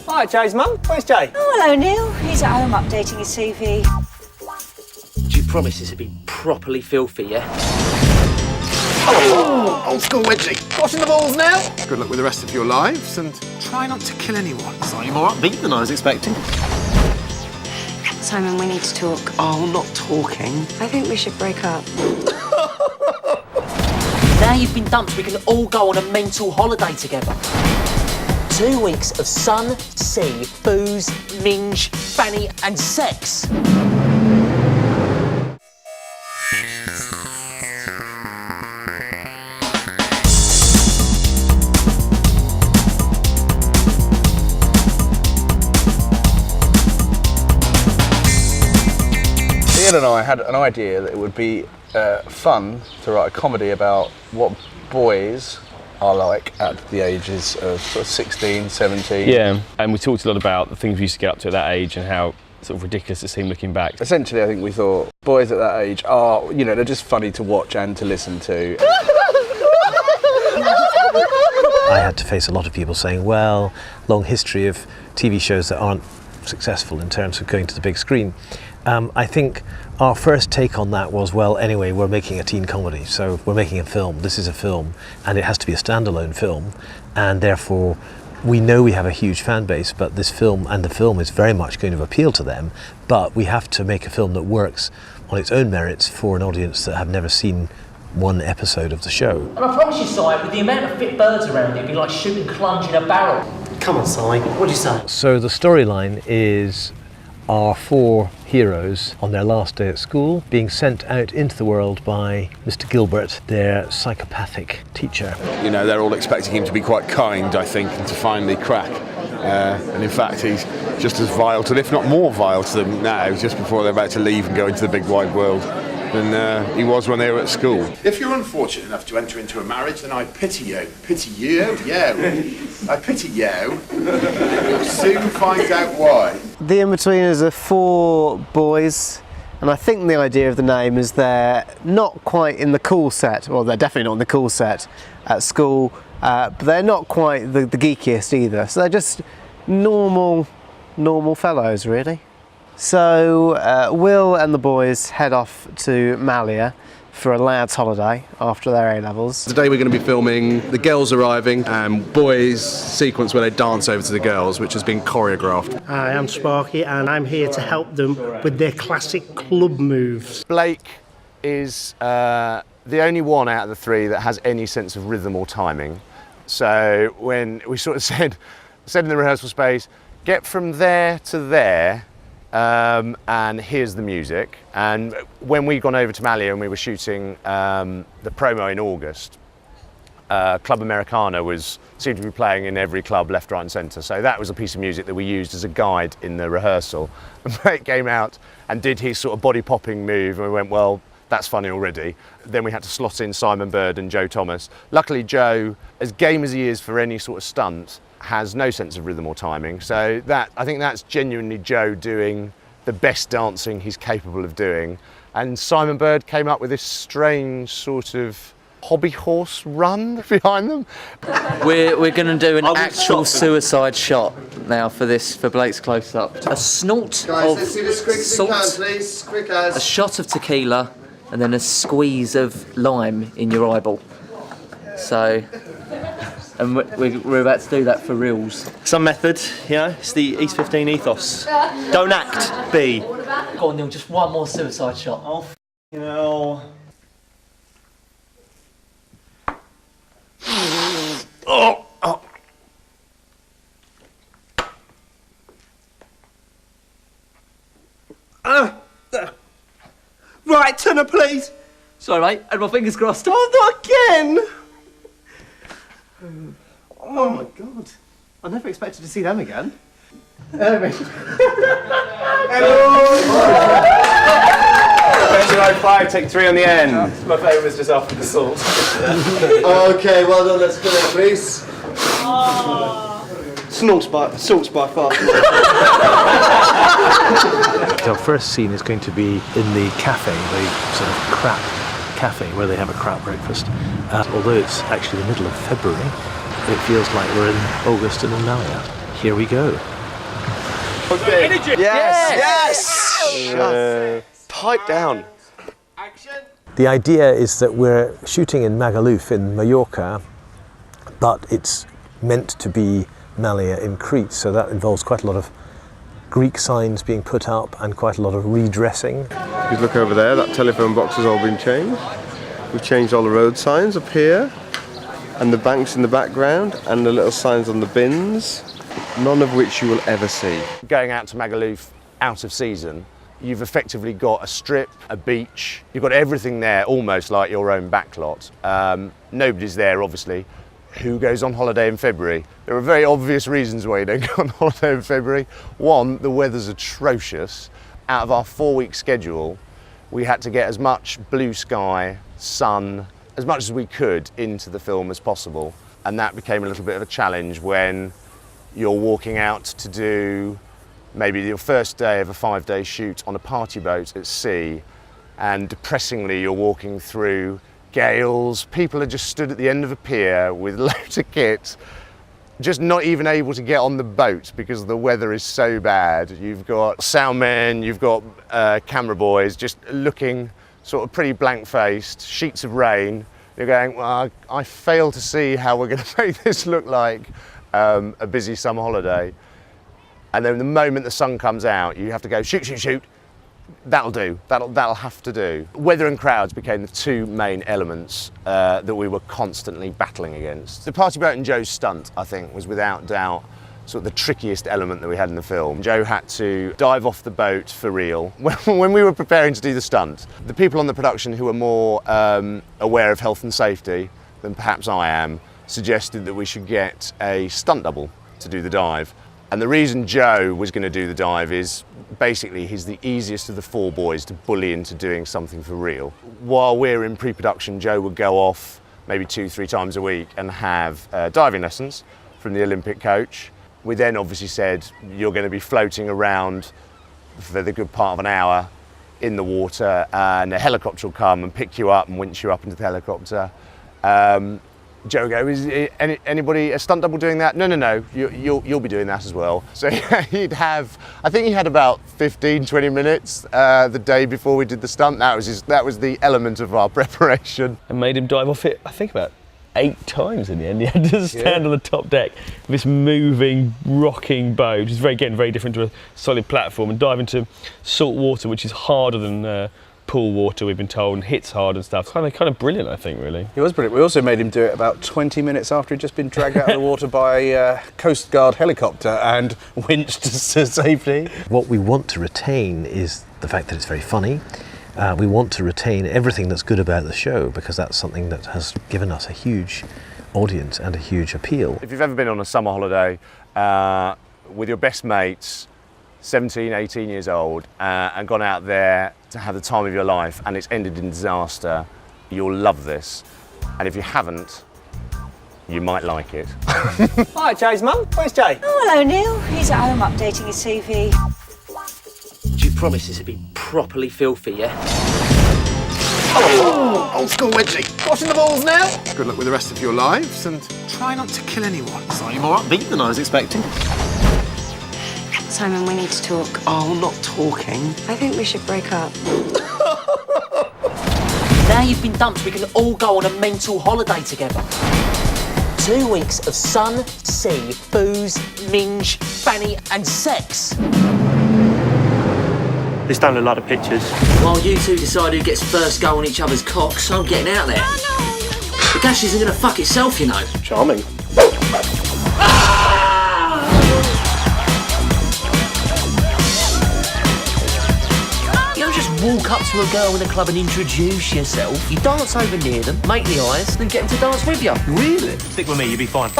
Hi, Jay's mum. Where's Jay? Oh, hello, Neil. He's at home updating his CV. Do you promise this will be properly filthy, yeah? Oh, old school wedgie. Washing the balls now? Good luck with the rest of your lives, and try not to kill anyone. Slightly more upbeat than I was expecting. Simon, we need to talk. Oh, not talking. I think we should break up. Now you've been dumped, we can all go on a mental holiday together. 2 weeks of sun, sea, booze, minge, fanny and sex. Ian and I had an idea that it would be fun to write a comedy about what boys are like at the ages of sort of 16, 17. Yeah, and we talked a lot about the things we used to get up to at that age and how sort of ridiculous it seemed looking back. Essentially, I think we thought boys at that age are, you know, they're just funny to watch and to listen to. I had to face a lot of people saying, well, long history of TV shows that aren't successful in terms of going to the big screen. I think our first take on that was, well, anyway, we're making a teen comedy, so we're making a film. This is a film, and it has to be a standalone film, and therefore we know we have a huge fan base, but this film, and the film is very much going to appeal to them, but we have to make a film that works on its own merits for an audience that have never seen one episode of the show. And I promise you, Si, with the amount of fit birds around, it'd be like shooting clunge in a barrel. Come on, Si. What do you say? So the storyline is our 4 heroes on their last day at school being sent out into the world by Mr. Gilbert, their psychopathic teacher. You know, they're all expecting him to be quite kind, I think, and to finally crack. And in fact, he's just as vile to them, if not more vile to them now, just before they're about to leave and go into the big wide world, than he was when they were at school. If you're unfortunate enough to enter into a marriage, then I pity you. Pity you? I pity you. You'll soon find out why. The In-Betweeners are 4 boys, and I think the idea of the name is they're not quite in the cool set, well, they're definitely not in the cool set at school, but they're not quite the geekiest either, so they're just normal fellows, really. So Will and the boys head off to Malia for a lad's holiday after their A-levels. Today we're going to be filming the girls arriving and boys' sequence where they dance over to the girls, which has been choreographed. Hi, I'm Sparky and I'm here to help them with their classic club moves. Blake is the only one out of the 3 that has any sense of rhythm or timing. So when we sort of said in the rehearsal space, get from there to there, and here's the music. And when we'd gone over to Malia and we were shooting the promo in August, Club Americana seemed to be playing in every club left, right and centre. So that was a piece of music that we used as a guide in the rehearsal. And Blake came out and did his sort of body popping move and we went, well, that's funny already. Then we had to slot in Simon Bird and Joe Thomas. Luckily Joe, as game as he is for any sort of stunt, has no sense of rhythm or timing. So I think that's genuinely Joe doing the best dancing he's capable of doing. And Simon Bird came up with this strange sort of hobby horse run behind them. We're going to do an actual suicide shot now for Blake's close-up. A snort of salt, please. Quick as. a shot of tequila, and then a squeeze of lime in your eyeball. So, and we're about to do that for reals. Some method, you know, it's the East 15 ethos. Don't act, be. Go on, Neil, just one more suicide shot. Oh, you know. Oh. Right, tenor, please. Sorry, mate, and my fingers crossed. Oh, not again. Oh my God. I never expected to see them again. Hello. 5, take 3 on the end. My favourite was just after the salt. Okay, well done. Let's go there, please. Salt's by far. Our first scene is going to be in the cafe, the sort of crap cafe where they have a crap breakfast. Although it's actually the middle of February, it feels like we're in August and in Malia. Here we go. Yes! Pipe down. The idea is that we're shooting in Magaluf in Mallorca, but it's meant to be Malia in Crete, so that involves quite a lot of Greek signs being put up and quite a lot of redressing. You look over there, that telephone box has all been changed. We've changed all the road signs up here, and the banks in the background, and the little signs on the bins, none of which you will ever see. Going out to Magaluf out of season, you've effectively got a strip, a beach, you've got everything there almost like your own backlot. Nobody's there, obviously. Who goes on holiday in February? There are very obvious reasons why you don't go on holiday in February. One, the weather's atrocious. Out of our 4-week schedule, we had to get as much blue sky, sun, as much as we could into the film as possible. And that became a little bit of a challenge when you're walking out to do maybe your first day of a 5-day shoot on a party boat at sea, and depressingly you're walking through gales. People are just stood at the end of a pier with loads of kit, just not even able to get on the boat because the weather is so bad. You've got sound men, you've got camera boys just looking sort of pretty blank-faced, sheets of rain. You're going, well, I fail to see how we're going to make this look like a busy summer holiday. And then the moment the sun comes out, you have to go shoot, shoot, shoot. That'll do, that'll have to do. Weather and crowds became the two main elements that we were constantly battling against. The party boat and Joe's stunt, I think, was without doubt sort of the trickiest element that we had in the film. Joe had to dive off the boat for real. When we were preparing to do the stunt, the people on the production who were more aware of health and safety than perhaps I am, suggested that we should get a stunt double to do the dive. And the reason Joe was going to do the dive is basically he's the easiest of the 4 boys to bully into doing something for real. While we're in pre-production, Joe would go off maybe 2-3 times a week and have diving lessons from the Olympic coach. We then obviously said, you're going to be floating around for the good part of an hour in the water, and a helicopter will come and pick you up and winch you up into the helicopter. Joe goes, is anybody, a stunt double doing that? No, you'll be doing that as well. So he'd have, I think he had about 15-20 minutes the day before we did the stunt. That was the element of our preparation. And made him dive off it, I think about 8 times in the end. He had to stand on the top deck of this moving, rocking boat, which is getting very different to a solid platform, and dive into salt water, which is harder than pool water, we've been told, and hits hard and stuff. Kind of brilliant, I think, really. It was brilliant. We also made him do it about 20 minutes after he'd just been dragged out of the water by a Coast Guard helicopter and winched to safety. What we want to retain is the fact that it's very funny. We want to retain everything that's good about the show, because that's something that has given us a huge audience and a huge appeal. If you've ever been on a summer holiday with your best mates, 17, 18 years old, and gone out there to have the time of your life and it's ended in disaster, you'll love this. And if you haven't, you might like it. Hi, Jay's mum. Where's Jay? Oh, hello, Neil. He's at home updating his CV. Do you promise this will be properly filthy, yeah? Oh, old school wedgie. Washing the balls now. Good luck with the rest of your lives, and try not to kill anyone. Slightly more upbeat than I was expecting. Simon, we need to talk. Oh, not talking. I think we should break up. Now you've been dumped, we can all go on a mental holiday together. 2 weeks of sun, sea, booze, minge, fanny and sex. They stole a lot of pictures. While you two decide who gets first go on each other's cocks, I'm getting out there. The gash isn't going to fuck itself, you know. Charming. You don't just walk up to a girl in a club and introduce yourself. You dance over near them, make the eyes, then get them to dance with you. Really? Stick with me, you'll be fine.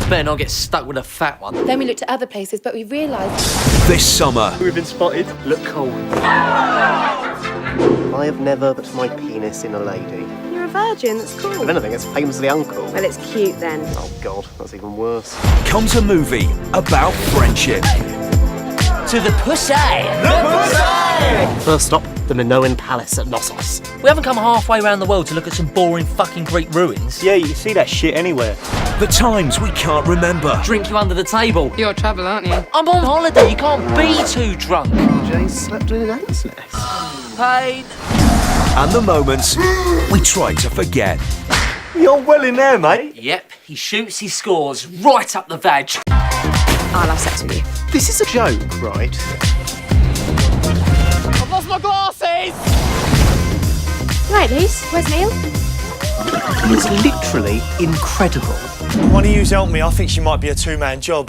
Better not get stuck with a fat one. Then we looked at other places, but we realised... This summer, We've been spotted. Look cool. I have never put my penis in a lady. You're a virgin, that's cool. If anything, it's famously uncool. Well, it's cute then. Oh God, that's even worse. comes a movie about friendship. To the pussy! The pussy! First stop, the Minoan Palace at Knossos. We haven't come halfway around the world to look at some boring fucking Greek ruins. Yeah, you can see that shit anywhere. The times we can't remember. Drink you under the table. You're trouble, aren't you? I'm on holiday, you can't be too drunk. Jay slept in an ant's nest. Pain. And the moments we try to forget. You're well in there, mate. Yep, he shoots, he scores, right up the vag. I'll have sex with you. This is a joke, right? I've lost my glasses! Right, Lise, where's Neil? It's literally incredible. One of yous help me, I think she might be a two-man job.